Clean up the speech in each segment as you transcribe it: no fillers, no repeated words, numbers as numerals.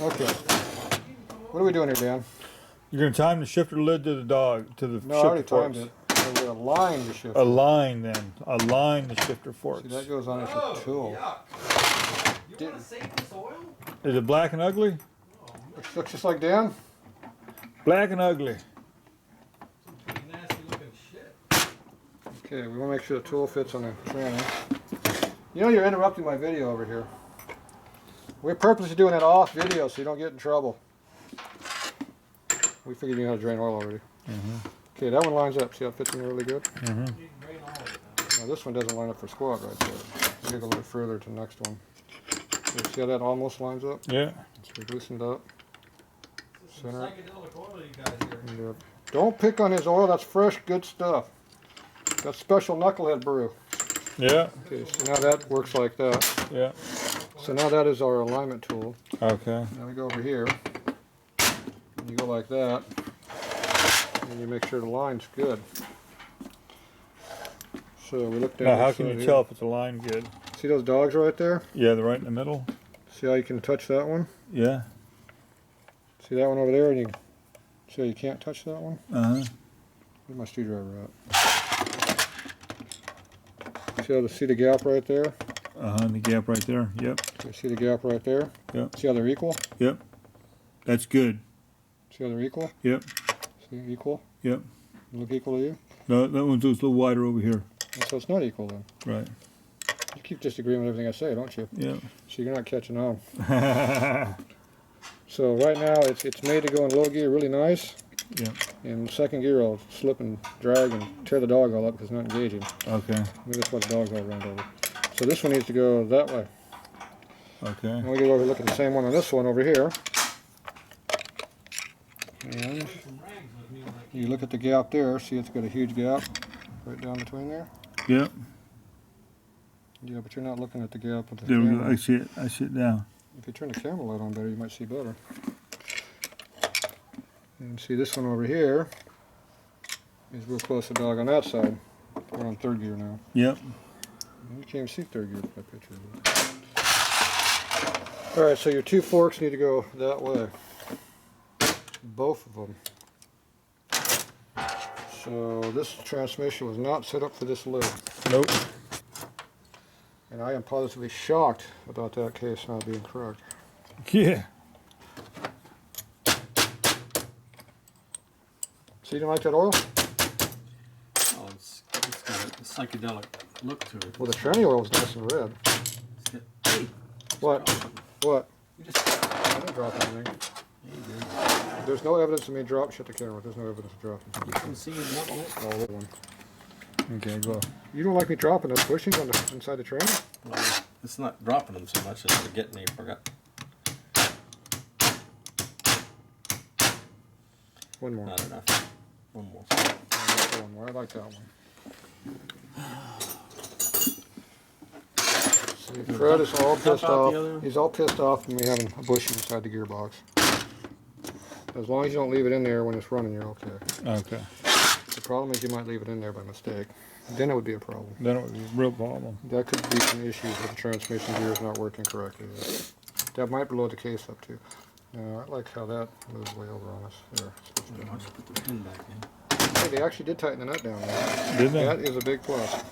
Okay. What are we doing here, Dan? You're going to time the shifter lid to the dog, to the No, I shifter already forks. timed it. We're going to align the shifter. Align then. Align the shifter forks. See, that goes on as your tool. You want to save this oil? Is it black and ugly? It looks just like Dan. Black and ugly. Some nasty looking shit. Okay, we want to make sure the tool fits on the tranny. You know you're interrupting my video over here. We're purposely doing that off video so you don't get in trouble. We figured you know how to drain oil already. Okay, that one lines up. See how it fits in there really good? You can drain all of it now. Now this one doesn't line up for squat right there. We gotta go a little further to the next one. See how that almost lines up? Yeah. It's loosened up. This is some Center. psychedelic oil you guys here. And, don't pick on his oil. That's fresh, good stuff. That's special Knucklehead brew. Yeah. Okay, so now that works like that. Yeah. So now that is our alignment tool. Okay. Now we go over here. And you go like that. And you make sure the line's good. So we look down. Now, how this can side you here. tell if it's aligned good? See those dogs right there? Yeah, they're right in the middle. See how you can touch that one? Yeah. See that one over there? And you see how you can't touch that one? Uh-huh. Where's my screwdriver at? See the gap right there? Uh-huh, the gap right there. Yep. You see the gap right there? Yep. See how they're equal? Yep. That's good. See how they're equal? Yep. See, equal? Yep. Look equal to you? No, that one's just a little wider over here. So it's not equal then. Right. You keep disagreeing with everything I say, don't you? Yeah. So you're not catching on. So right now it's made to go in low gear really nice. Yeah. In second gear I'll slip and drag and tear the dog all up because it's not engaging. Okay. Maybe that's why the dog's all run over. So this one needs to go that way. Okay. And we go over look at the same one on this one over here. And you look at the gap there, see it's got a huge gap right down between there? Yep. Yeah, but you're not looking at the gap with the There we go. camera. I see it. I see it now. If you turn the camera light on better, you might see better. And see this one over here is real close to the dog on that side. We're on third gear now. Yep. You can't even see third gear with that picture. Alright, so your two forks need to go that way. Both of them. So this transmission was not set up for this lid. Nope. And I am positively shocked about that case not being correct. Yeah. So you didn't like that oil? Oh, it's got a psychedelic look to it. Well, the tranny oil was nice and red. Hey, What? What? you just I didn't drop anything. yeah, you did. There's no evidence of me dropping. Shut the camera. There's no evidence of dropping. You can see it on it. All over one. Okay, go. You don't like me dropping those bushings on the inside the train? Well, it's not dropping them so much as they're getting me. Forgot. One more. Not enough. One more. One more. I like that one. See, Fred is all Dump pissed out the other one? off. He's all pissed off from me having a bushing inside the gearbox. As long as you don't leave it in there when it's running, you're okay. Okay. The problem is you might leave it in there by mistake. Then it would be a problem. Then it was a real problem. That could be some issues with the transmission gears not working correctly. That might blow the case up too. I like how that moves way over on us. There. Why don't you put the pin back in? Hey, they actually did tighten the nut down there. Didn't they? That is a big plus.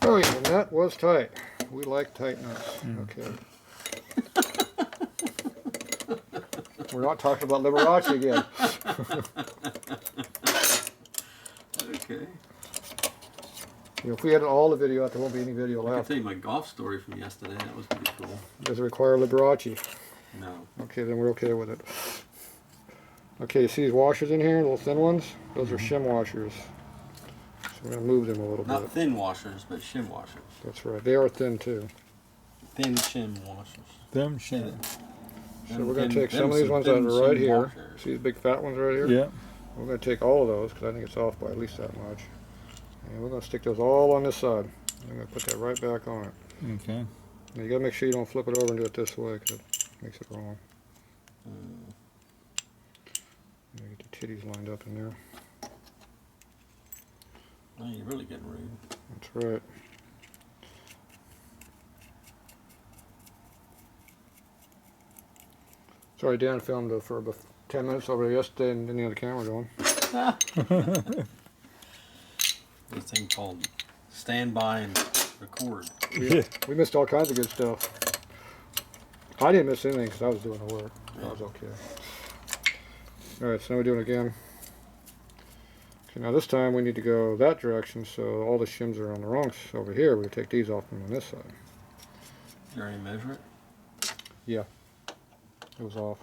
Oh yeah, the nut was tight. We like tight nuts. Okay. We're not talking about Liberace again. Okay. You know, if we had all the video out, there won't be any video I can left. tell you my golf story from yesterday. That was pretty cool. Does it require Liberace? No. Okay, then we're okay with it. Okay, you see these washers in here, little thin ones? Those are shim washers. So we're going to move them a little Not bit. thin washers, but shim washers. That's right. They are thin too. Thin shim washers. Them shit. So we're going to take some of these ones that are right here. See these big fat ones right here? Yeah. We're going to take all of those because I think it's off by at least that much. And we're going to stick those all on this side. I'm going to put that right back on it. Okay. Now you got to make sure you don't flip it over and do it this way because it makes it wrong. Get the titties lined up in there. Now you're really getting rude. That's right. Sorry, Dan filmed for about 10 minutes over there yesterday and didn't have the camera going. This thing called stand by and record. Yeah. We missed all kinds of good stuff. I didn't miss anything because I was doing the work. I was okay. Alright, so now we're doing it again. Okay, now this time we need to go that direction, so all the shims are on the wrong over here. We're going to take these off them on this side. You already measure it? Yeah. It was off.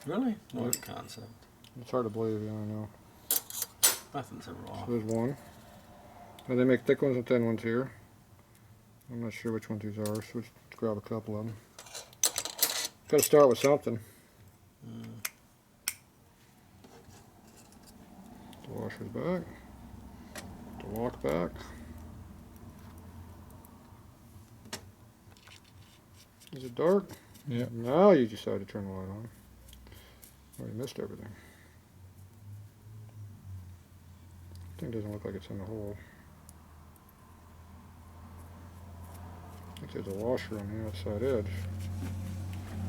Really? What concept? It's hard to believe, yeah, I know. Nothing's ever off. So there's one. Now they make thick ones and thin ones here. I'm not sure which ones these are, so let's grab a couple of them. Got to start with something. The washer's back. The lock back. Is it dark? Yeah. Now you decide to turn the light on. Already missed everything. Thing doesn't look like it's in the hole. I think there's a washer on the outside edge.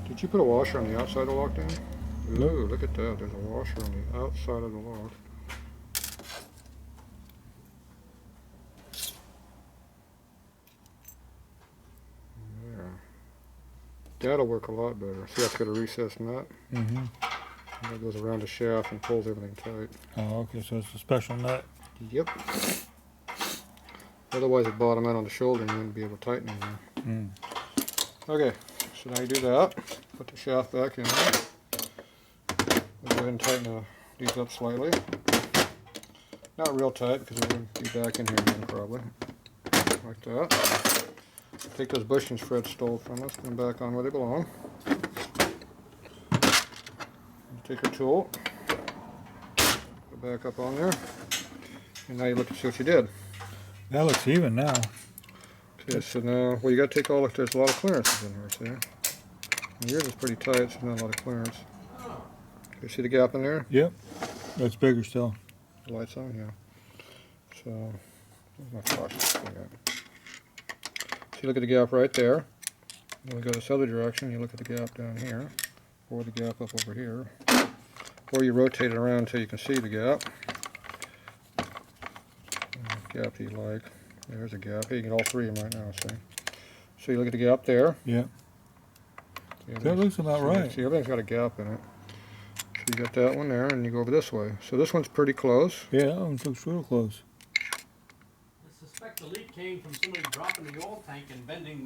Did you put a washer on the outside of the lock, Dan? Ooh, look at that. There's a washer on the outside of the lock. There. That'll work a lot better. See, that's got a recessed nut. Mm-hmm. That goes around the shaft and pulls everything tight. Oh, okay, so it's a special nut. Yep. Otherwise it'd bottom out on the shoulder and you wouldn't be able to tighten anything. Mm. Okay, so now you do that. Put the shaft back in there. We'll go ahead and tighten these up slightly. Not real tight because it would be back in here again probably. Like that. Take those bushings Fred stole from us, put them back on where they belong. Take your tool, go back up on there, and now you look and see what you did. That looks even now. Okay, so now, well, you got to take all, there's a lot of clearances in here, see? And yours is pretty tight, so not a lot of clearance. You see the gap in there? Yep. That's bigger still. The light's on, yeah. So, where's my flash? So you look at the gap right there. Then we go this other direction, you look at the gap down here, or the gap up over here. Or you rotate it around until you can see the gap. Gap that you like. There's a gap. Here, you can get all three of them right now, see? So you look at the gap there. Yep. That looks about right. See, everything's got a gap in it. So you got that one there, and you go over this way. So this one's pretty close. Yeah, that one looks real close. I suspect the leak came from somebody dropping the oil tank and bending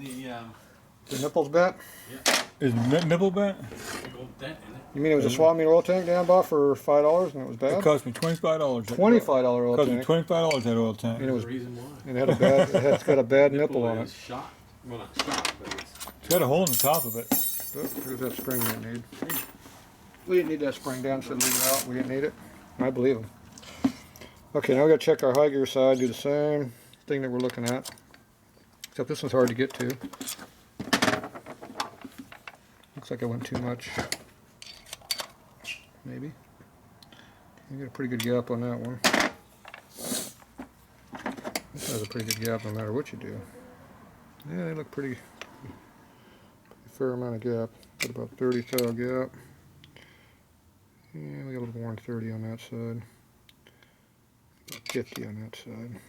The nipples bent? yeah, Is the nipple bent? big old dent in it. You mean it was a swap meet oil tank down bought for $5 and it was It bad? cost me $25. $25 oil Cost me tank. $25 that oil tank. And it was, The reason why. and it had a bad, it's got a bad nipple on is it. shot. Well, not shot, but it's It's got a hole in the top of it. Oh, here's that spring we didn't need. We didn't need that spring down, so leave it out. We didn't need it. I believe him. Okay, now we got to check our high gear side, do the same thing that we're looking at. Except this one's hard to get to. Looks like I went too much. Maybe. You get a pretty good gap on that one. This has a pretty good gap no matter what you do. Yeah, they look pretty fair amount of gap. Got about 30 thou gap. Yeah, we got a little more than 30 on that side. About 50 on that side.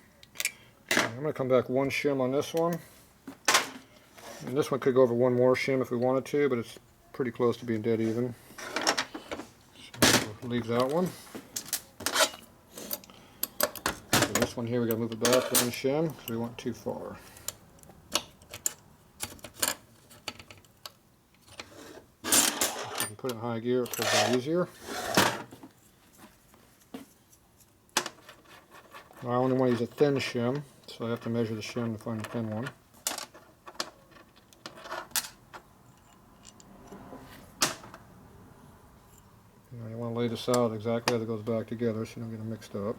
Okay, I'm going to come back one shim on this one. And this one could go over one more shim if we wanted to, but it's pretty close to being dead even. So we'll leave that one. So this one here, we got to move it back one shim because we went too far. If you can put it in high gear, it pulls out easier. Now I only want to use a thin shim, so I have to measure the shim to find the thin one. You want to lay this out exactly as it goes back together so you don't get them mixed up.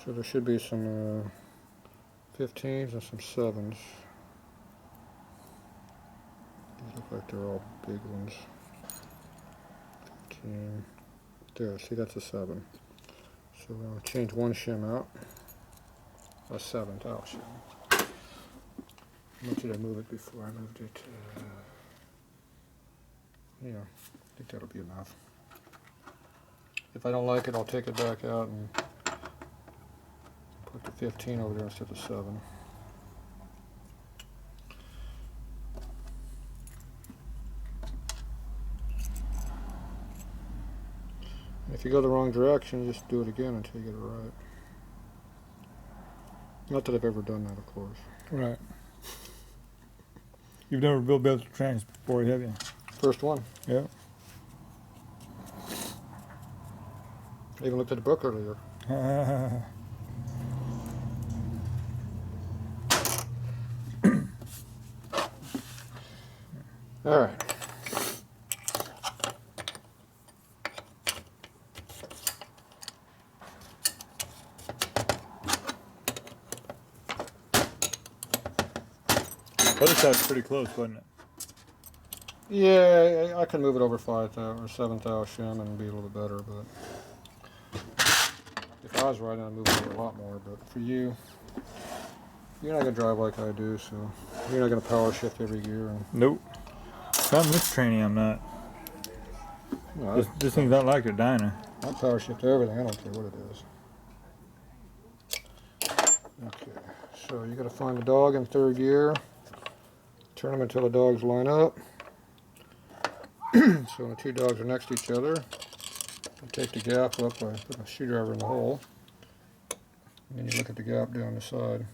So there should be some 15s and some 7s. These look like they're all big ones. 15. There, see that's a 7. So we're going to change one shim out. A 7th out shim. How much did I move it before? I moved it, yeah, I think that'll be enough. If I don't like it, I'll take it back out and put the 15 over there instead of 7. If you go the wrong direction, just do it again until you get it right. Not that I've ever done that, of course. Right. You've never built belts trains before, have you? First one. Yeah. I even looked at the book earlier. All right. Other side's pretty close, wasn't it? Yeah, I can move it over 5 thou or 7 thou shim and be a little bit better, but if I was riding, I'd move it over a lot more. But for you, you're not gonna drive like I do, so you're not gonna power shift every gear. And Nope. Not in this training, I'm not. no, This thing's not like a dyno. I power shift everything. I don't care what it is. Okay, so you gotta find the dog in 3rd gear. Turn them until the dogs line up. So when the 2 dogs are next to each other, you take the gap up by putting a screwdriver in the hole. And then you look at the gap down the side.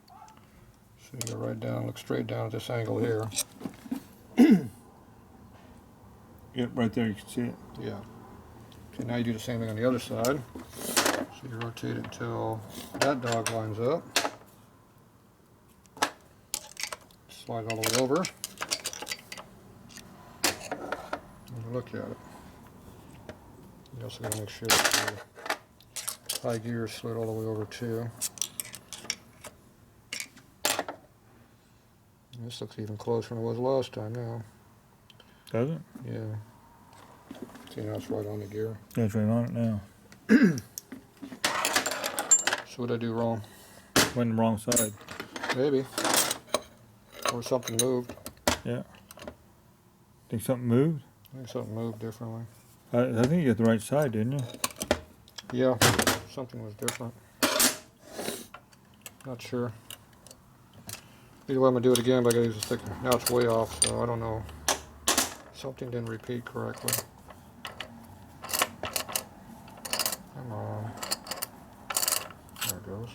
So you go right down, look straight down at this angle here. Yep, right there, you can see it. Yeah. Okay, now you do the same thing on the other side. So you rotate it until that dog lines up. Slide all the way over. And you look at it. You also got to make sure that the high gear is slid all the way over too. And this looks even closer than it was last time now. Does it? Yeah. See, now it's right on the gear. Yeah, it's right on it now. So what did I do wrong? Went the wrong side. Maybe. Or something moved. Yeah. Think something moved? I think something moved differently. I think you got the right side, didn't you? Yeah, something was different. Not sure. Either way, I'm going to do it again, but I got to use a sticker. Now it's way off, so I don't know. Something didn't repeat correctly. Come on. There it goes.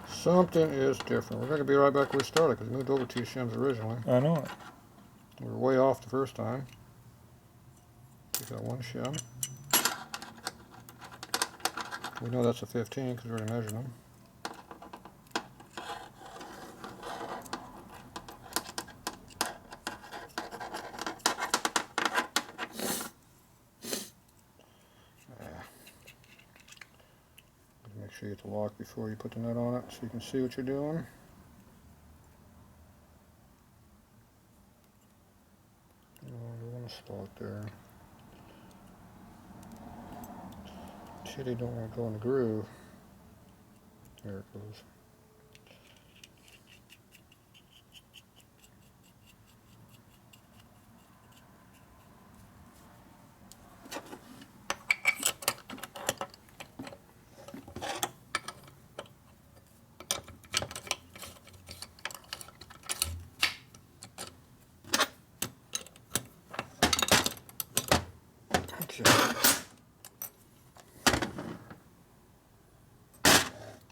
Something is different. We're going to be right back where we started because we moved over 2 shims originally. I know it. We were way off the first time. We got 1 shim. We know that's a 15 because we already measured them. Make sure you get the lock before you put the nut on it so you can see what you're doing. You want to spot there. Titty don't want to go in the groove. There it goes.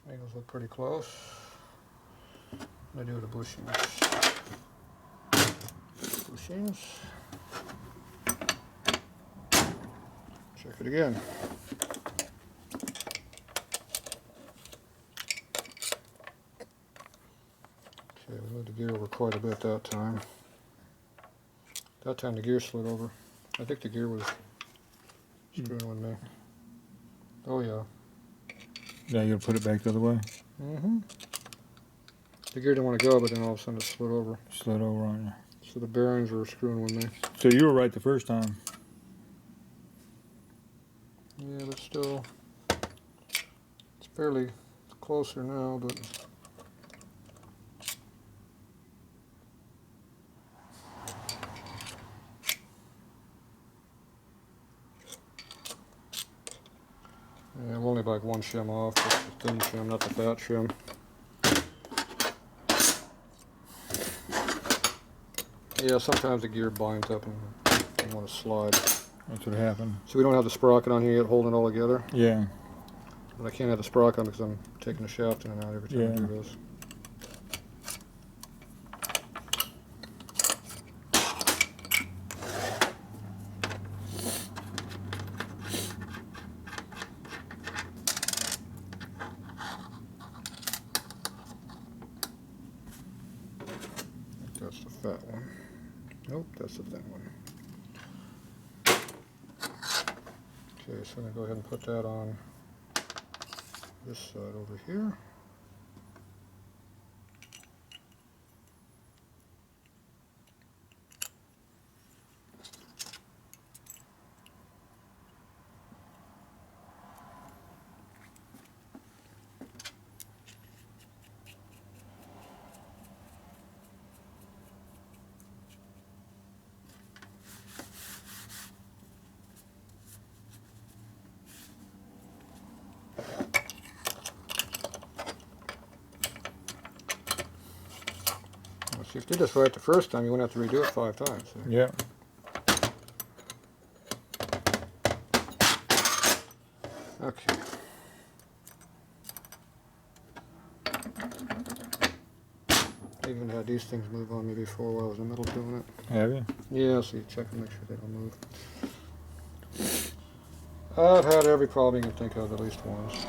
Angles look pretty close. I do the bushings. Bushings. Check it again. Okay, we moved the gear over quite a bit that time. That time the gear slid over. I think the gear was screwing with me. Oh yeah. Yeah, you gotta put it back the other way. Mm-hmm. The gear didn't want to go, but then all of a sudden it slid over. Slid over on you. So the bearings were screwing with me. So you were right the first time. Yeah, but still, fairly closer now, but yeah, we'll only like one shim off, just the thin shim, not the fat shim. Yeah, sometimes the gear binds up and you want to slide. That's what happened. So we don't have the sprocket on here yet holding it all together. Yeah. But I can't have the sprocket on because I'm taking the shaft in and out every time I do Yeah. this. That's the fat one. Nope, that's the thin one. Okay, so I'm going to go ahead and put that on this side over here. See, if you did this right the first time, you wouldn't have to redo it 5 times. So. Yeah. Okay. I even had these things move on me before while I was in the middle doing it. Have you? Yeah, so you check and make sure they don't move. I've had every problem you can think of at least once.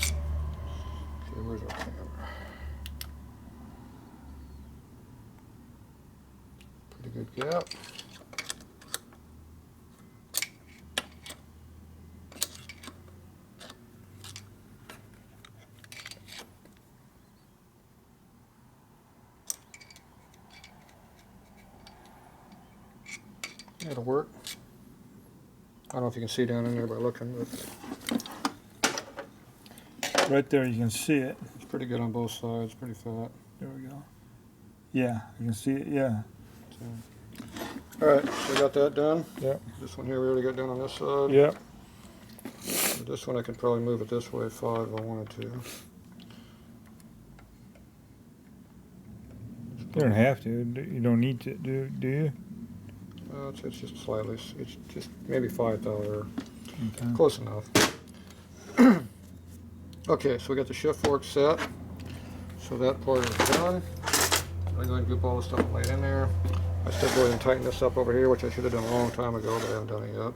Okay, where's our camera? Pretty good gap. It'll work. I don't know if you can see down in there by looking, but Right there, you can see it. it's pretty good on both sides, pretty fat. There we go. Yeah, you can see it. Yeah. So. Alright, so we got that done. Yep. This one here we already got done on this side. Yep. This one I can probably move it this way 5 if I wanted to. You don't have to. You don't need to. Do you? It's just slightly. It's just maybe 5 dollar. Okay. Close enough. Okay, so we got the shift fork set. So that part is done. I'm going to group all the stuff and lay it in there. I still go ahead and tighten this up over here, which I should have done a long time ago, but I haven't done it yet.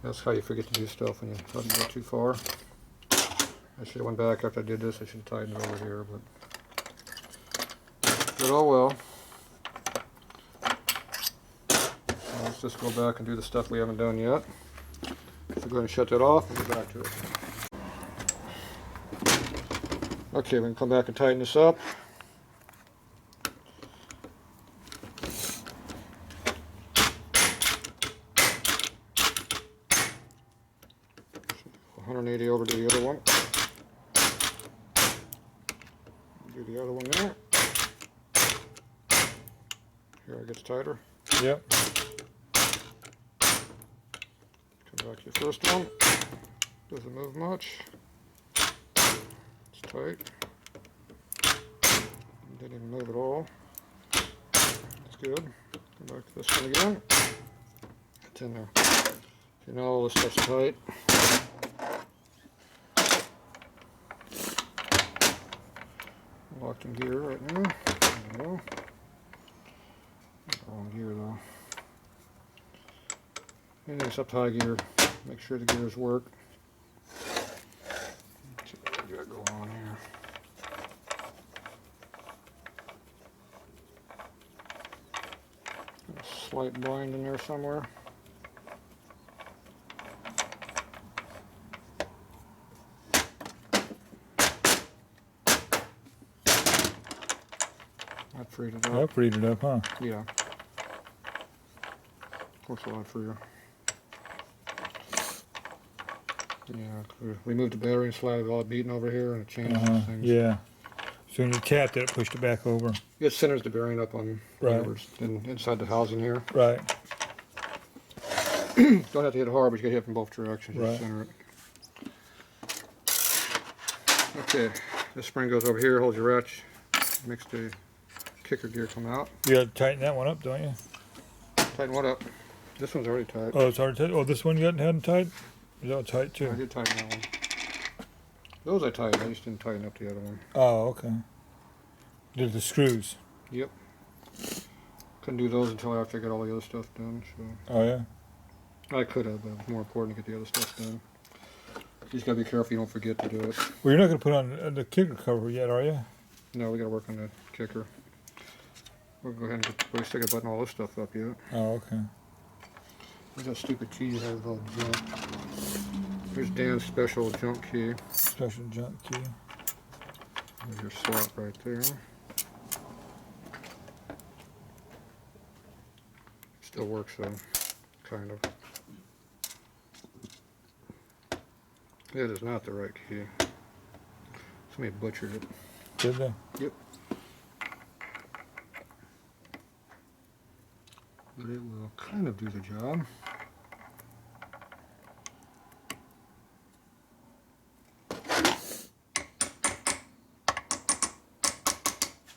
That's how you forget to do stuff when you let it go too far. I should have went back after I did this. I should have tightened it over here, but oh well. Let's just go back and do the stuff we haven't done yet. So go ahead and shut that off and get back to it. Okay, we can come back and tighten this up. Should go 180 over to the other one. Do the other one there. Here it gets tighter. Yep. Come back to the first one. Doesn't move much. It's tight. Didn't even move at all. That's good. Come back to this one again. It's in there. You know all this stuff's tight. Locked in gear right now. There we go. Wrong gear though. Anything except high gear. Make sure the gears work. See what we got going on here. A slight bind in there somewhere. That freed it up. That freed it up, huh? Yeah. Looks a lot freer. Yeah, we removed the battery and slide it all beaten over here, and it changes things. Yeah. So when you tapped it, it pushed it back over. It centers the bearing up on Right. whatever's inside the housing here. Right. Don't have to hit it hard, but you gotta hit it from both directions. Right. Just center it. Okay, this spring goes over here, holds your ratchet, makes the kicker gear come out. You got to tighten that one up, don't you? Tighten what up? This one's already tight. Oh, it's hard to tighten. Oh, this one you hadn't tight? Is that tight I too? did tighten that one. Those I tightened, I just didn't tighten up the other one. Oh, okay. Did the screws? Yep. Couldn't do those until after I got all the other stuff done, so. Oh, yeah. I could have, but it was more important to get the other stuff done. You just gotta be careful you don't forget to do it. Well, you're not going to put on the kicker cover yet, are you? No, we gotta work on the kicker. We'll go ahead and we still gotta button all this stuff up yet. Oh, okay. Where's that stupid key you have all junk? Here's Dan's special junk key. Special junk key. There's your slot right there. Still works though, kind of. That is not the right key. Somebody butchered it. Did they? Yep. But it will kind of do the job.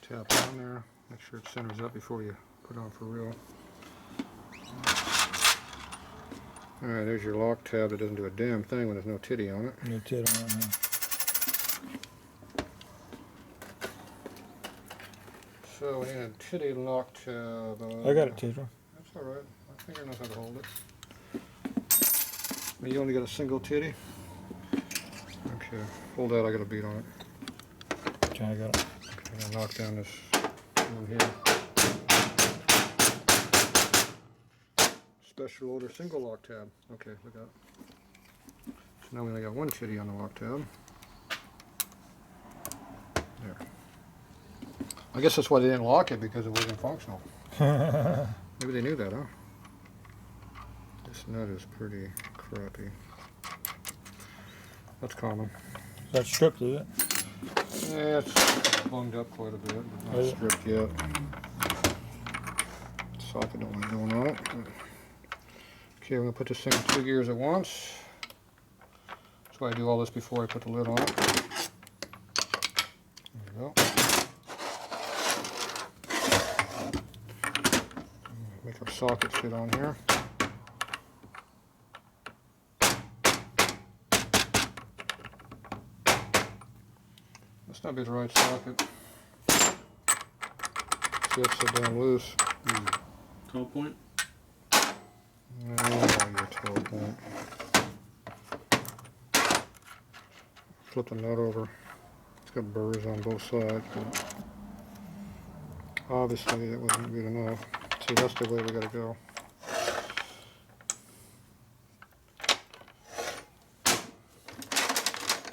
Tap on there, make sure it centers up before you put it on for real. Alright, there's your lock tab that doesn't do a damn thing when there's no titty on it. No tit on it, huh? So we need a titty lock tab. I got it, Tatro. That's alright. My finger knows how to hold it. You only got a single titty? Okay, hold that, I got a beat on it. Okay, I got it. Okay, I'm gonna knock down this one here. Special order single lock tab. Okay, look out. So now we only got one titty on the lock tab. There. I guess that's why they didn't lock it, because it wasn't functional. Maybe they knew that, huh? This nut is pretty crappy. That's common. That's stripped, is it? Yeah, it's bunged up quite a bit, but not Is it? stripped yet. Socket don't want going on it. Okay, I'm going to put this thing in 2 gears at once. That's why I do all this before I put the lid on it. There we go. Make our socket fit on here. That's not be the right socket. See, that's so damn loose. 12 point? Oh, your 12 point. Flip the nut over. It's got burrs on both sides, but obviously that wasn't good enough. See, that's the way we gotta go.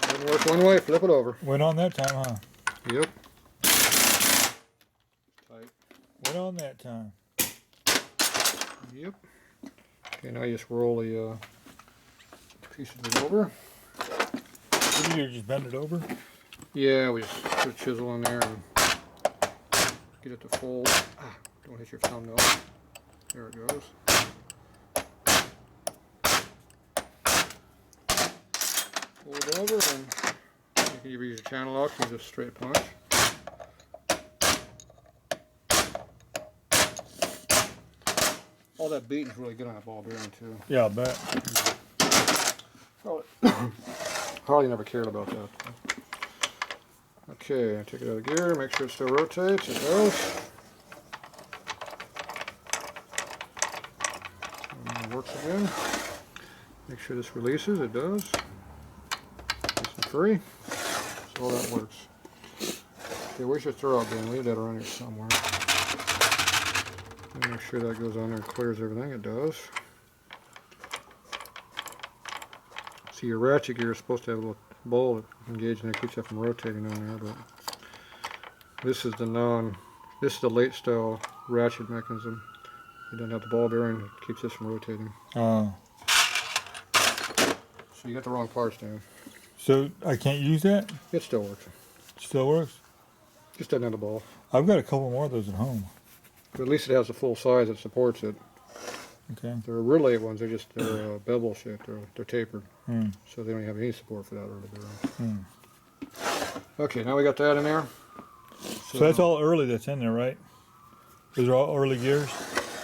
Doesn't work one way, flip it over. Went on that time, huh? Yep. Tight. Went on that time. Yep. Okay, now you just roll the piece of it over. What do you do, just bend it over? Yeah, we just put a chisel in there and get it to fold. Ah, don't hit your thumbnail. There it goes. Fold it over, and you can either use your channel lock or use a straight punch. All that beating's really good on a ball bearing too. Yeah, I bet. Harley never cared about that. Okay, take it out of gear, make sure it still rotates. It does. And it works again. Make sure this releases. It does. Nice and free. So all that works. Okay, where's your throw out bin? Leave that around here somewhere. And make sure that goes on there and clears everything. It does. See, your ratchet gear is supposed to have a little ball engaged and that keeps that from rotating on there, but this is the late style ratchet mechanism. It doesn't have the ball bearing, it keeps this from rotating. Oh. So you got the wrong parts down. So I can't use that? It still works. Still works? Just doesn't have the ball. I've got a couple more of those at home. But at least it has the full size that supports it. Okay. They're relay ones. They're bevel shaped. They're tapered. Hmm. So they don't have any support for that early bearing. Hmm. Okay, now we got that in there. So that's all early that's in there, right? Those are all early gears?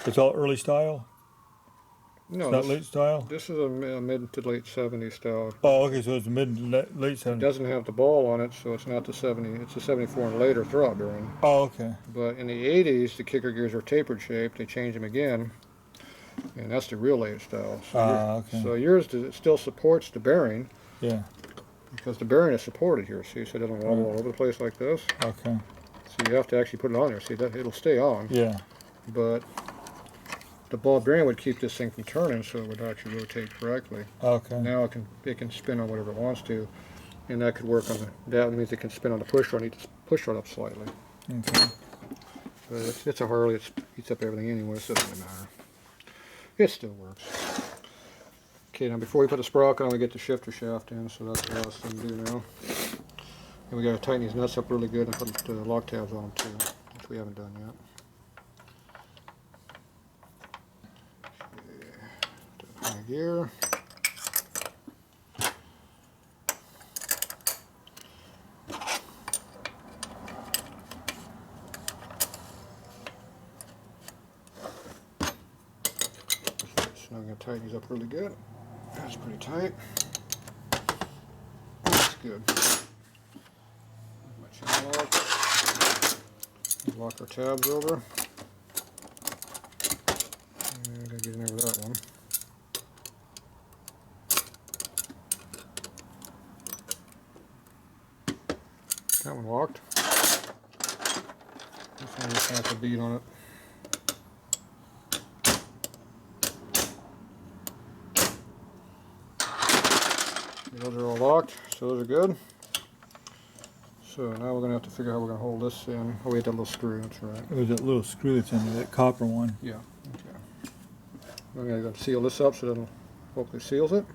It's all early style? No, It's not this, late style? this is a mid to late 70s style. Oh, okay, so it's mid and late It 70s. doesn't have the ball on it, so it's not the 70. It's a 74 and later throwout bearing. Oh, okay. But in the 80s, the kicker gears are tapered shaped. They changed them again, and that's the real late style. So, Okay. so yours still supports the bearing Yeah, because the bearing is supported here. See, so it doesn't wobble all over the place like this. okay. So you have to actually put it on there. See, that it'll stay on. Yeah, But the ball bearing would keep this thing from turning, so it would actually rotate correctly. okay. Now it can spin on whatever it wants to, and that could work on that means it can spin on the push rod. Need to push rod up slightly. Okay. But it's a Harley. It eats up everything anyway, so it doesn't really matter. It still works. Okay, now before we put the sprocket on, we get the shifter shaft in, so that's the last thing to do now. And we got to tighten these nuts up really good and put the lock tabs on them too, which we haven't done yet. Okay, high gear. So now I'm going to tighten these up really good. That's pretty tight. That's good. My chain lock. Lock our tabs over. And I'm going to get in there with that one. That one locked. This one just has a bead on it. Those are all locked, so those are good. So now we're going to have to figure out how we're going to hold this in. Oh, we had that little screw, that's right. There's that little screw that's in there, that copper one. Yeah, okay. We're going to seal this up so that it hopefully seals it.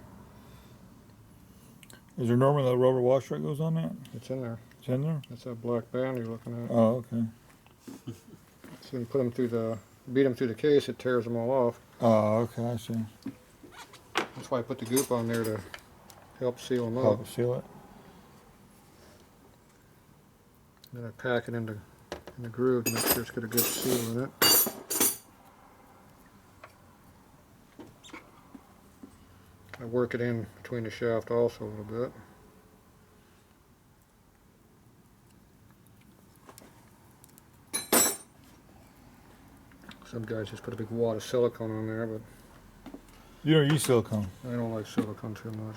Is there normally a rubber washer that goes on that? It's in there. It's in there? That's that black band you're looking at. Oh, okay. So when you put them through beat them through the case, it tears them all off. Oh, okay, I see. That's why I put the goop on there to help seal them up. Help seal it. Then I pack it in the groove to make sure it's got a good seal in it. I work it in between the shaft also a little bit. Some guys just put a big wad of silicone on there, but You don't use silicone. I don't like silicone too much.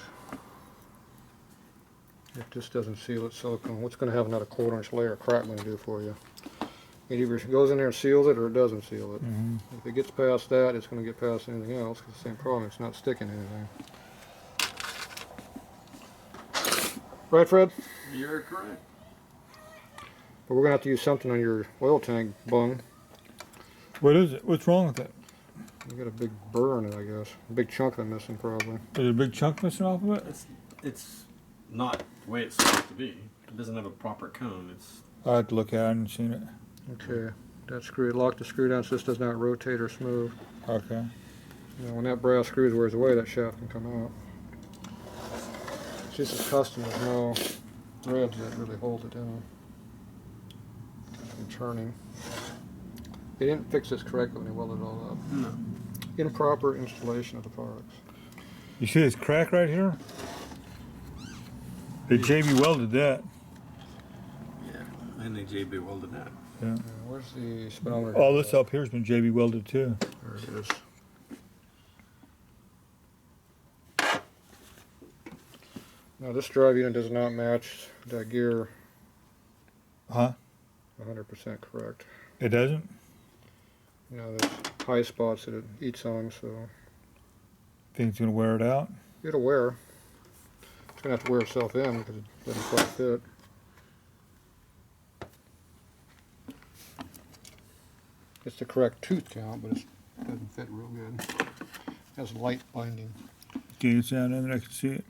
It just doesn't seal it. Silicone. What's going to have another 1/4 inch layer of crap going to do for you? It either goes in there and seals it or it doesn't seal it. Mm-hmm. If it gets past that, it's going to get past anything else. It's the same problem. It's not sticking to anything. Right, Fred? You're correct. But we're going to have to use something on your oil tank bung. What is it? What's wrong with it? You got a big burr in it, I guess. A big chunk of it missing, probably. Is a big chunk missing off of it? It's not the way it's supposed to be. It doesn't have a proper cone. It's I have to look at it. I haven't seen it. Okay. That screw, lock the screw down so this does not rotate or smooth. Okay. You know, when that brass screw wears away, that shaft can come out. It's just as custom, there's no threads that really hold it down from turning. They didn't fix this correctly when they welded it all up. no. Improper installation of the parts. You see this crack right here? They JB welded that. Yeah, and they JB welded that. Yeah. Where's the speedometer? All this up here's been JB welded too. There it is. Now this drive unit does not match that gear Huh? 100% correct. It doesn't? You know, there's high spots that it eats on, so Think it's gonna wear it out? it'll wear. It's gonna have to wear itself in because it doesn't quite fit. It's the correct tooth count, but it doesn't fit real good. It has light binding. Can you get down in there? I can see it.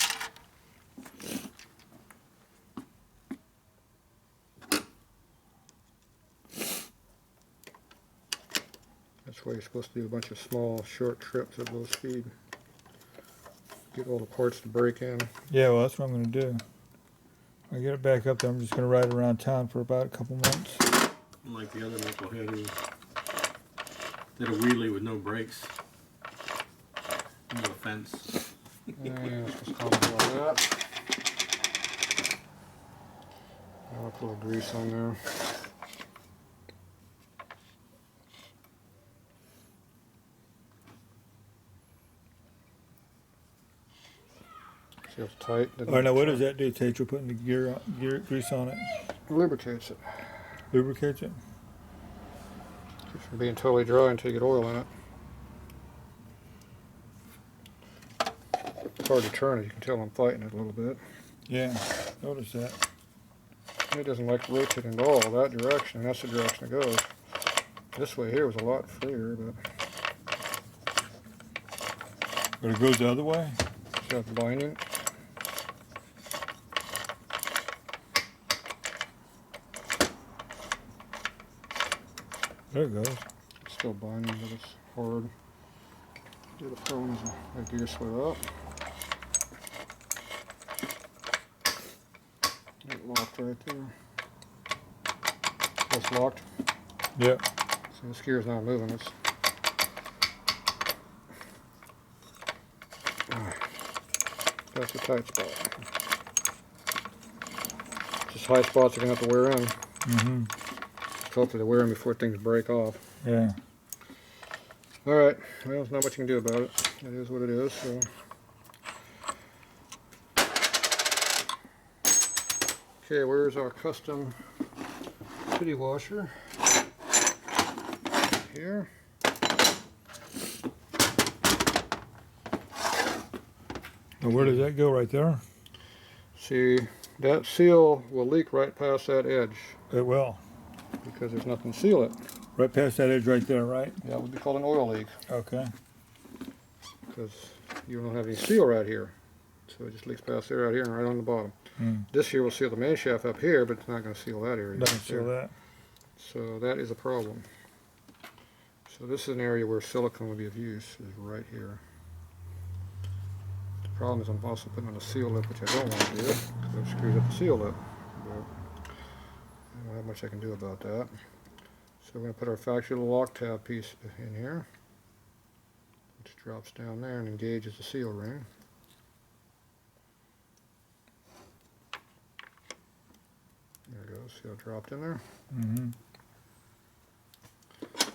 This way you're supposed to do a bunch of small, short trips at low speed. Get all the parts to break in. Yeah, well, that's what I'm going to do. I get it back up there. I'm just going to ride around town for about a couple months. Like the other knucklehead who did a wheelie with no brakes. No offense. And just comment like that. I'll put a little grease on there. See how it's tight? All right, now what does that do, Tatro? Putting the gear grease on it? Lubricates it. Lubricates it? Keeps it from being totally dry until you get oil in it. It's hard to turn it. You can tell I'm fighting it a little bit. Yeah, notice that. It doesn't like rotating at all that direction. That's the direction it goes. This way here was a lot freer, but It goes the other way? see how it's binding? There it goes. It's still binding, but it's hard. The other phone is a gear slid up. Get locked right there. That's locked. Yep. So this gear's not moving. It's that's the tight spot. Just high spots you're gonna have to wear in. Mm-hmm. Hopefully they wear in before things break off. Yeah. Alright, well, there's not much you can do about it. It is what it is, so. Okay, where's our custom city washer? Here. Now where does that go right there? See, that seal will leak right past that edge It will. because there's nothing to seal it. Right past that edge right there, right? That would be called an oil leak Okay. because you don't have any seal right here. So it just leaks past there, right here, and right on the bottom. Mm. This here will seal the main shaft up here, but it's not going to seal that area. Doesn't right seal there. that. So that is a problem. So this is an area where silicone would be of use, is right here. The problem is I'm also putting on a seal lip, which I don't want to do, because it screws up the seal lip. But I don't have much I can do about that. So we're going to put our factory lock tab piece in here, which drops down there and engages the seal ring. There it goes. See how it dropped in there? Mm-hmm. So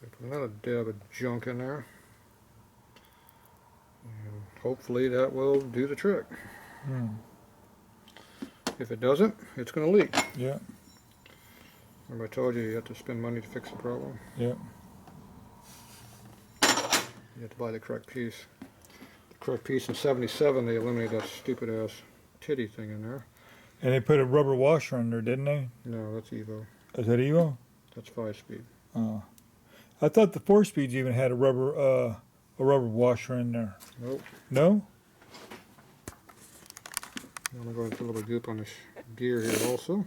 put another dab of junk in there. And hopefully that will do the trick. Mm. If it doesn't, it's going to leak. Yeah. Remember I told you you have to spend money to fix the problem? Yeah. You have to buy the correct piece. The correct piece in 77, they eliminated that stupid ass titty thing in there. And they put a rubber washer under, didn't they? No, that's Evo. Is that Evo? That's 5-speed. Oh. I thought the 4-speeds even had a rubber washer in there. Nope. No? I'm going to go and put a little goop on this gear here also.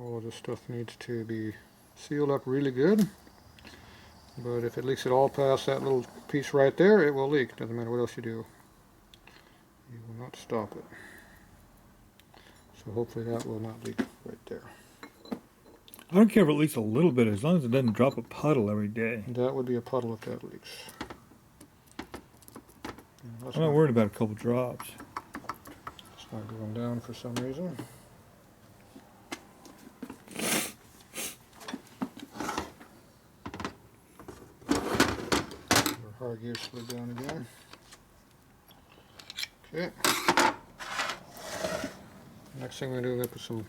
All of this stuff needs to be sealed up really good. But if it leaks at all past that little piece right there, it will leak. Doesn't matter what else you do. You will not stop it. So hopefully that will not leak right there. I don't care if it leaks a little bit, as long as it doesn't drop a puddle every day. That would be a puddle if that leaks. I'm not worried about a couple drops. It's not going down for some reason. Our hard gear slid down again. Okay. Next thing we're going to do, we're going to put some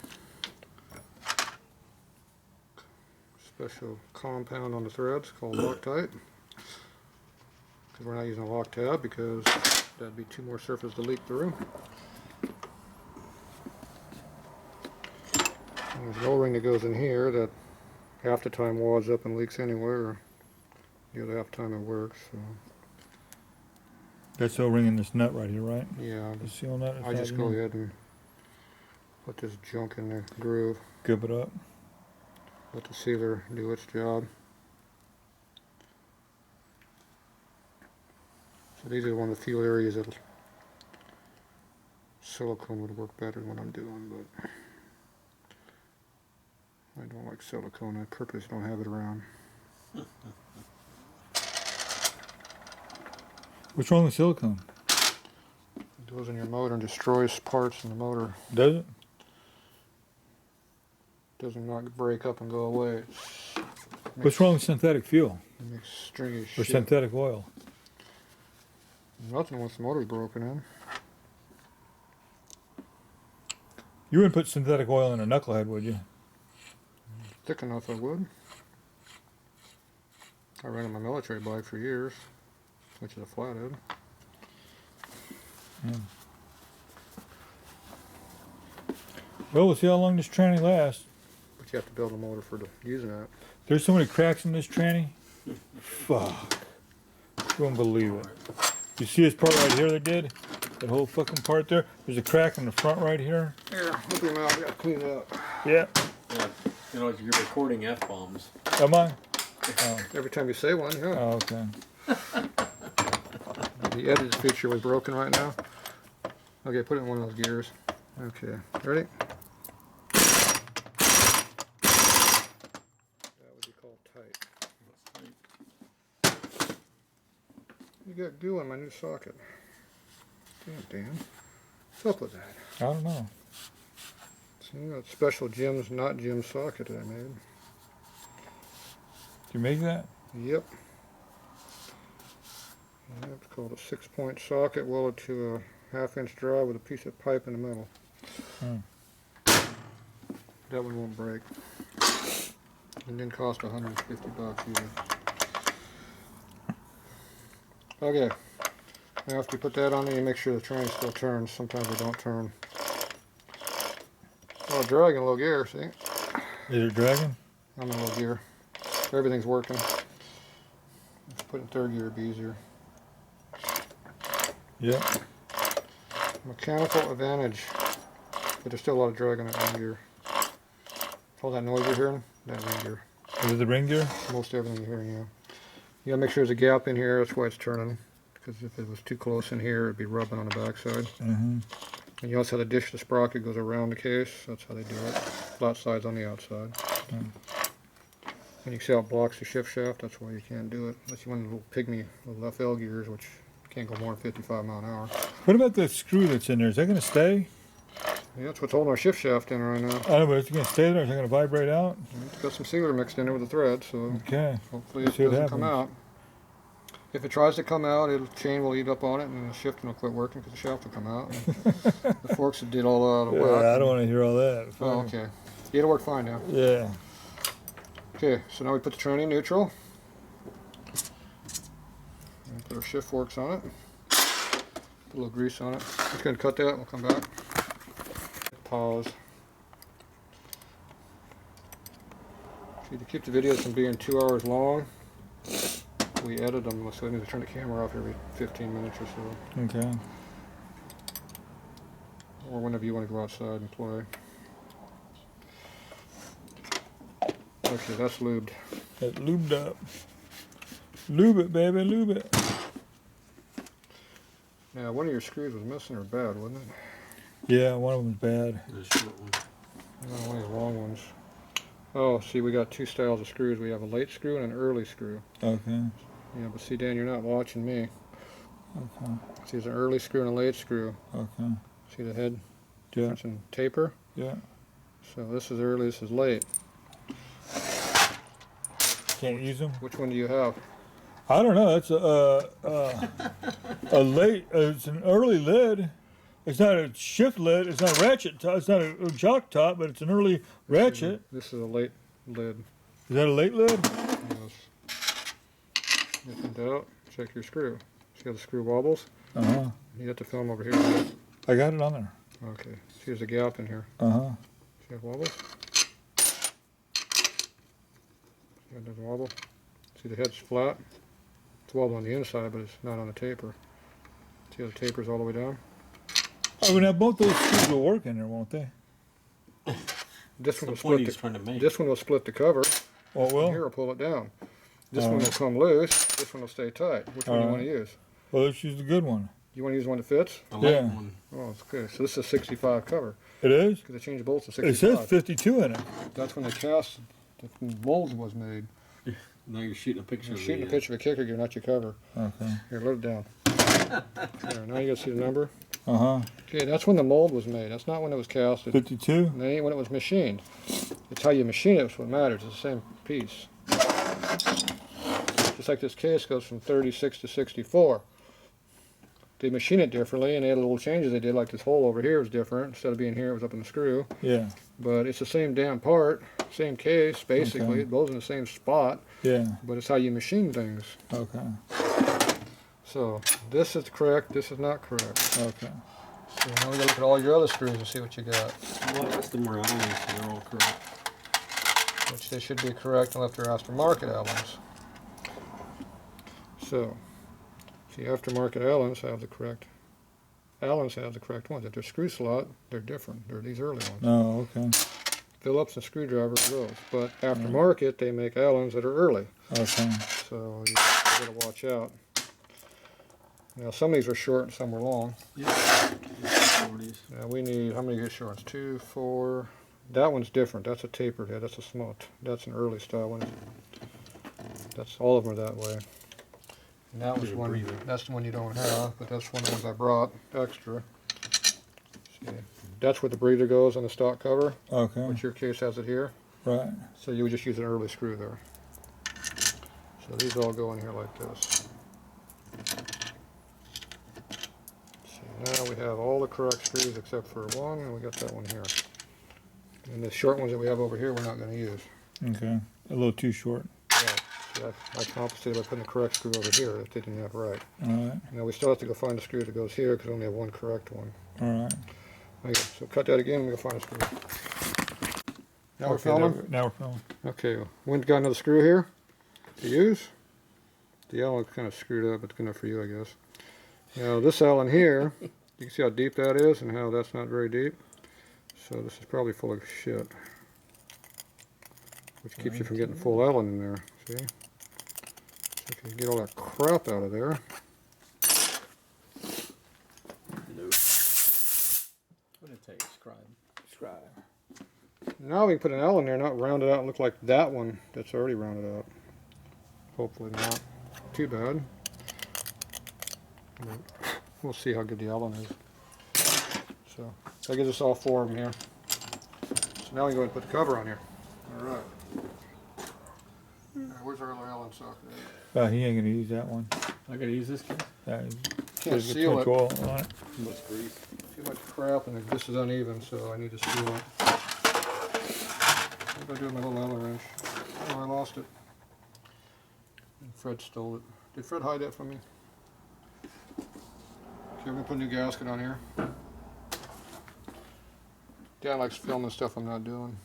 special compound on the threads called Loctite. Because we're not using a lock tab because that'd be two more surface to leak through. And there's an O-ring that goes in here that half the time wads up and leaks anywhere, or the other half the time it works. So That's O-ring in this nut right here, right? yeah, The seal nut. I just go ahead and Put this junk in the groove. Give it up. Let the sealer do its job. So these are one of the few areas that silicone would work better than what I'm doing, but I don't like silicone. I purposely don't have it around. What's wrong with silicone? It goes in your motor and destroys parts in the motor. Does it? Doesn't not break up and go away. What's wrong with synthetic fuel? It makes stringy Or shit. synthetic oil? Nothing once the motor's broken in. You wouldn't put synthetic oil in a knucklehead, would you? Thick enough I would. I ran on my military bike for years, which is a flathead. Yeah. Well, we'll see how long this tranny lasts. But you have to build a motor for using that. There's so many cracks in this tranny. Fuck. You won't believe it. You see this part right here they did? That whole fucking part there? There's a crack in the front right here. Here, open your mouth. I gotta clean it up. Yeah. Yeah. You know, you're recording F-bombs. Am I? Oh, Every time you say one, yeah. oh okay. The edit feature was broken right now. Okay, put it in one of those gears. Okay, ready? That would be called tight. You got goo on my new socket. Damn, Dan. What's up with that? I don't know. See, that special Jim's not Jim socket that I made. Did you make that? Yep. Yeah, it's called a 6-point socket welded to a 1/2-inch drive with a piece of pipe in the middle. That one won't break. It didn't cost $150 either. Okay. Now after you put that on there, you make sure the train still turns. Sometimes they don't turn. Oh, dragging low gear, see? Is it dragging? I'm in low gear. Everything's working. Put in 3rd gear would be easier. Yeah. Mechanical advantage, but there's still a lot of drag on that ring gear. All that noise you're hearing, that ring gear. Is it the ring gear? Most everything you're hearing, yeah. You gotta make sure there's a gap in here, that's why it's turning. Because if it was too close in here, it'd be rubbing on the backside. Mm-hmm. And you also have the dish, the sprocket goes around the case, that's how they do it. Flat side's on the outside. And you can see how it blocks the shift shaft, that's why you can't do it. Unless you want little pygmy little FL gears, which can't go more than 55 miles an hour. What about the screw that's in there? Is that going to stay? Yeah, that's what's holding our shift shaft in right now. I don't know, but it's going to stay there? Is it going to vibrate out? It's got some sealer mixed in there with the thread, so Okay. hopefully it See what doesn't come happens. out. If it tries to come out, the chain will eat up on it and the shifting will quit working because the shaft will come out. The forks did all the whack. I don't want to hear all that. Oh, okay. Yeah, it'll work fine now. Yeah. Okay, so now we put the tranny in neutral. And put our shift forks on it. Put a little grease on it. Just going to cut that, we'll come back. Pause. See, to keep the videos from being 2 hours long, we edit them, so I need to turn the camera off every 15 minutes or so. Okay. Or whenever you want to go outside and play. Okay, that's lubed. It's lubed up. Lube it, baby, lube it. Now, one of your screws was missing or bad, wasn't it? Yeah, one of them's bad. The short one. No, one of these long ones. Oh, see, we got 2 styles of screws. We have a late screw and an early screw. Okay. Yeah, but see, Dan, you're not watching me. Okay. See, there's an early screw and a late screw. Okay. See the head Yeah. difference in taper? Yeah. So this is early, this is late. Can't use them? Which one do you have? I don't know. That's a late. It's an early lid. It's not a shift lid. It's not a ratchet top. It's not a jock top, but it's an early ratchet. This is a late lid. Is that a late lid? Yes. If in doubt, check your screw. See how the screw wobbles? Uh-huh. You got the film over here. I got it on there. Okay. See, there's a gap in here. Uh-huh. See how it wobbles? See how it doesn't wobble? See the head's flat? It's wobble on the inside, but it's not on the taper. See how the taper's all the way down? I mean, now both those screws will work in there, won't they? This one will the point split he's trying to make. This one will split the cover. Oh, it will? Here, will pull it down. This one will come loose. This one will stay tight. Which one do you want to use? Well, let's use the good one. You want to use one that fits? The light Yeah. one. Oh, it's okay. So this is a 65 cover. It is? Because they changed the bolts to It 65. says 52 in it. That's when the mold was made. Now you're shooting a picture You're of shooting a the, picture of a kicker gear, not your cover. Okay. Here, let it down. There, now you gotta see the number. Uh-huh. Okay, that's when the mold was made. That's not when it was casted. 52? That ain't when it was machined. It's how you machine it that's what matters. It's the same piece. Just like this case goes from 36 to 64. They machine it differently, and they had little changes they did, like this hole over here was different. Instead of being here, it was up in the screw. Yeah. But it's the same damn part, same case, basically. Okay. It goes in the same spot, Yeah. but it's how you machine things. Okay. So, this is correct, this is not correct. Okay. So now we gotta look at all your other screws and see what you got. well, that's the more Allens, so they're all correct. Which they should be correct unless they're aftermarket Allens. So, see, aftermarket Allens have the correct ones. If they're screw slot, they're different. They're these early ones. Oh, okay. Phillips and screwdriver are those. But aftermarket, they make Allens that are early. Okay. So you gotta watch out. Now some of these are short and some are long. Yeah. 40s. Now we need, how many good shorts? 2, 4. That one's different. That's a tapered head. That's a small. That's an early style one. That's all of them are that way. And that was There's a one. breather. That's the one you don't have, but that's one of the ones I brought extra. See, that's where the breather goes on the stock cover. Okay. Which your case has it here. Right. So you would just use an early screw there. So these all go in here like this. See, now we have all the correct screws except for one, and we got that one here. And the short ones that we have over here, we're not going to use. Okay. A little too short. Right. So I compensated by putting the correct screw over here that they didn't have right. All right. Now we still have to go find the screw that goes here because we only have one correct one. All right. Okay, so cut that again and we'll go find a screw. Now we're Okay, filming? now we're filming. Okay, we got another screw here to use. The Allen's kind of screwed up, it's good enough for you, I guess. Now this Allen here, you can see how deep that is and how that's not very deep. So this is probably full of shit. Which keeps you from getting full Allen in there, see? So if you can get all that crap out of there. What did it take? Scribe. Now we can put an Allen there, not round it out and look like that one that's already rounded out. Hopefully not too bad. But we'll see how good the Allen is. So that gives us all 4 of them here. So now we go ahead and put the cover on here. Alright. Where's our other Allen socket? He ain't gonna use that one. I gotta use this case? Can't There's seal too much it. oil on it. Too much grease. Too much crap and this is uneven, so I need to seal it. What did I do with my little Allen wrench? Oh, I lost it. And Fred stole it. Did Fred hide that from me? Okay, we're gonna put a new gasket on here. Dan likes filming stuff I'm not doing.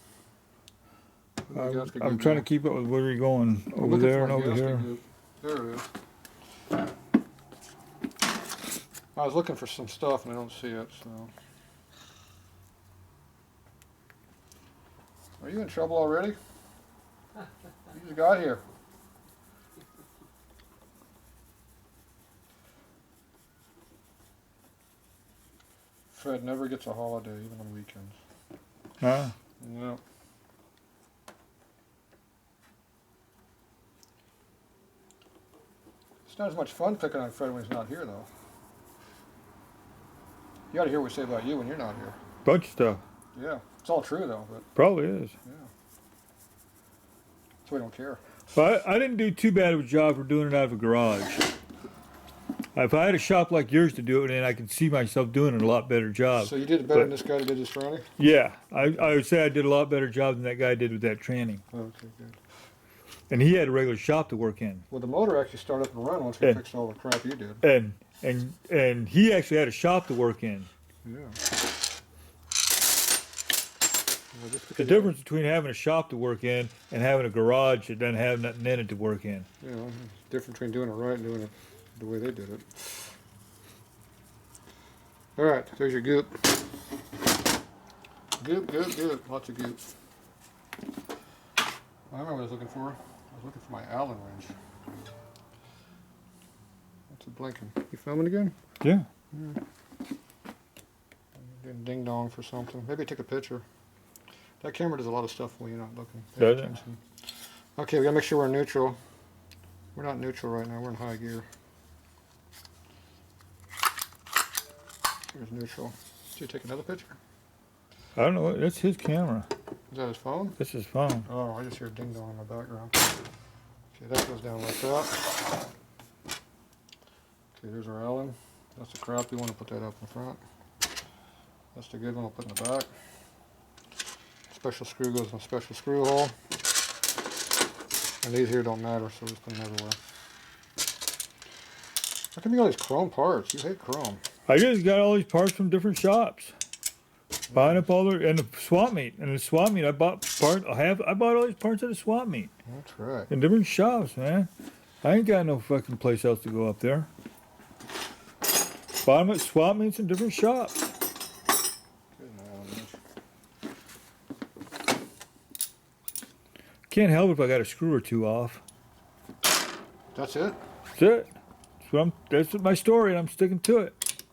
I'm trying to keep up with where you're going. Over there and over here. There it is. I was looking for some stuff and I don't see it, so. Are you in trouble already? You just got here. Fred never gets a holiday, even on weekends. Huh? No. It's not as much fun picking on Fred when he's not here, though. You gotta hear what we say about you when you're not here. Bunch of stuff. Yeah, it's all true, though, but Probably is. yeah. So we don't care. But I didn't do too bad of a job for doing it out of a garage. If I had a shop like yours to do it in, I could see myself doing it a lot better job. So you did it better than this guy that did this tranny? Yeah, I would say I did a lot better job than that guy did with that tranny. Okay, good. And he had a regular shop to work in. Well, the motor actually started up and run once we Yeah. fixed all the crap you did. And he actually had a shop to work in. Yeah. Well, just The because difference between having a shop to work in and having a garage that doesn't have nothing in it to work in. You know, it's different between doing it right and doing it the way they did it. All right, there's your goop. Goop, goop, goop. Lots of goop. I remember what I was looking for. I was looking for my Allen wrench. What's it blinking? You filming again? Yeah. Doing ding dong for something. Maybe take a picture. That camera does a lot of stuff when you're not looking. Does it? Okay, we gotta make sure we're neutral. We're not neutral right now. We're in high gear. Here's neutral. Did you take another picture? I don't know. That's his camera. Is that his phone? That's his phone. Oh, I just hear ding dong in the background. Okay, that goes down like that. Okay, there's our Allen. That's the crappy one. I'll put that up in front. That's the good one. I'll put in the back. Special screw goes in a special screw hole. And these here don't matter, so just put them everywhere. How come you got all these chrome parts? You hate chrome. I just got all these parts from different shops. Buying up all the and the swap meet. And the swap meet I bought I bought all these parts at the swap meet. That's right. In different shops, man. I ain't got no fucking place else to go up there. Bought them at swap meets in different shops. Can't help it if I got a screw or two off. That's it? That's it. That's my story, and I'm sticking to it.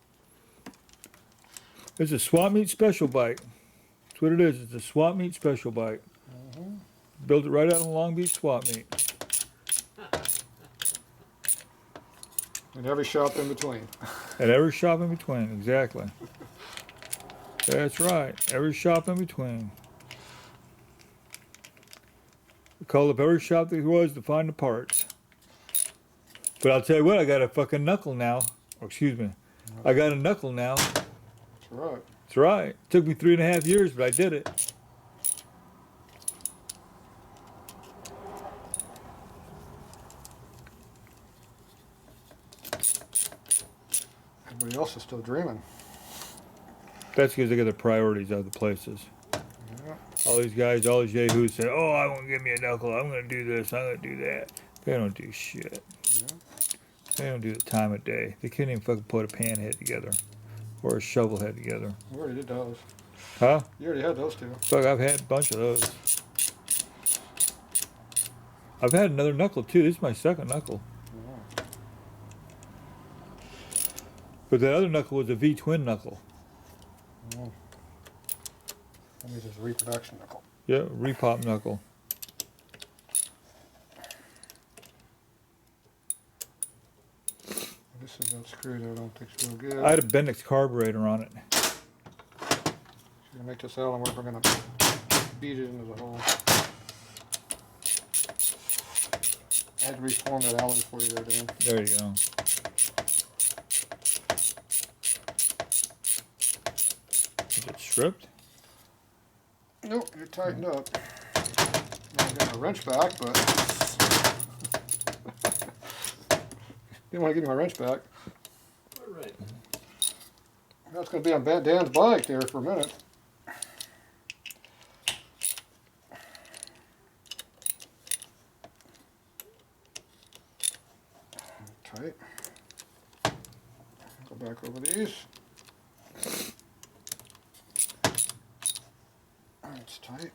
It's a swap meet special bike. That's what it is. It's a swap meet special bike. Built it right out on Long Beach swap meet. And every shop in between. At every shop in between, exactly. That's right. Every shop in between. We called up every shop there was to find the parts. But I'll tell you what, I got a fucking knuckle now. Oh, excuse me. I got a knuckle now. That's right. That's right. Took me 3.5 years, but I did it. Everybody else is still dreaming. That's because they got the priorities of the places. Yeah. All these guys, all these yahoos say, oh, I won't give me a knuckle. I'm going to do this. I'm going to do that. They don't do shit. Yeah. They don't do the time of day. They couldn't even fucking put a pan head together or a shovel head together. We already did those. Huh? You already had those two. Fuck, I've had a bunch of those. I've had another knuckle too. This is my second knuckle. Yeah. But that other knuckle was a V-twin knuckle. Yeah. That means it's a reproduction knuckle. Yeah, repop knuckle. This is that screw that I don't think's real good. I had a Bendix carburetor on it. So you're gonna make this Allen work, we're gonna beat it into the hole. I had to reform that Allen for you there, Dan. There you go. Is it stripped? Nope, you're tightened up. Now I got my wrench back, but didn't want to give me my wrench back. All right. That's going to be on Dan's bike there for a minute. Tight. Go back over these. That's tight.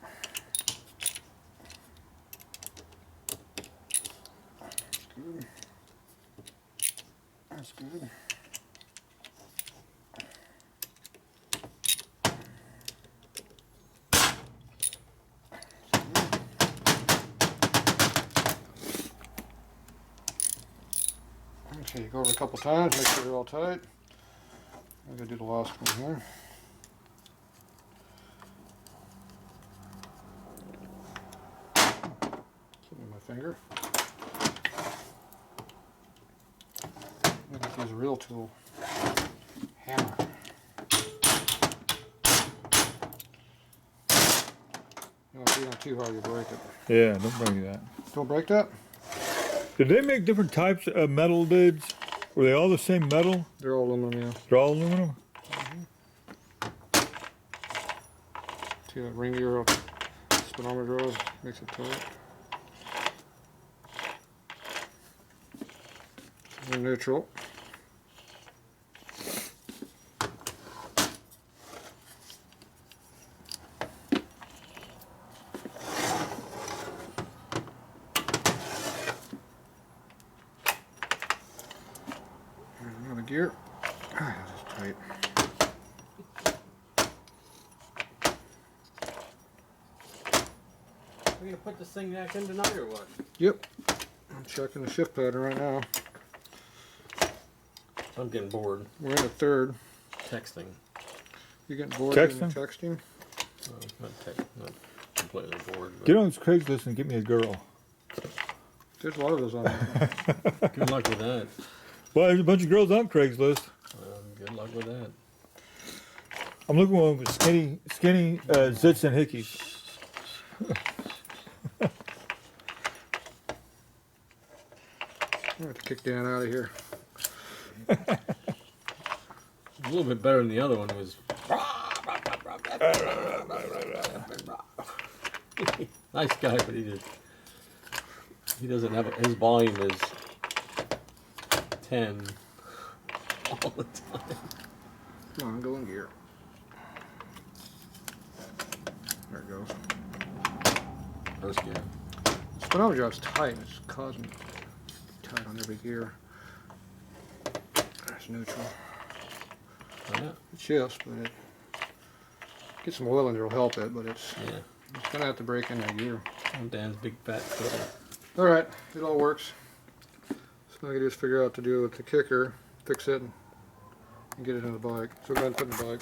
That's good. That's good. Okay, go over a couple times, make sure they're all tight. I'm going to do the last one here. Something in my finger. I'm going to use a real tool. Hammer. You don't beat on too hard, you break it. Yeah, don't break that. Don't break that? Did they make different types of metal dudes? Were they all the same metal? They're all aluminum, yeah. They're all aluminum? See that ring gear speedometer draws? Makes it tight. We're neutral. gear. Ah, that's tight. We're gonna put this thing back in tonight or what? Yep. I'm checking the shift pattern right now. I'm getting bored We're in the third. texting. You getting bored Texting? texting? Not completely bored. But Get on this Craigslist and get me a girl. There's a lot of those on there. good luck with that. Well, there's a bunch of girls on Craigslist. Good luck with that. I'm looking for one with skinny zits and hickeys. I have to kick Dan out of here. A little bit better than the other one was. Nice guy, but he doesn't have his volume is 10 all the time. Come on, go in gear. There it goes. First gear. Speedometer drop's tight. It's causing me tight on every gear. That's neutral. Oh, yeah. It shifts, but it get some oil in there will help it. But it's Yeah. gonna have to break in that gear. I'm Dan's big fat foot. All right, it all works. So now I can just figure out what to do with the kicker, fix it, and get it in the bike. So go ahead and put it in the bike.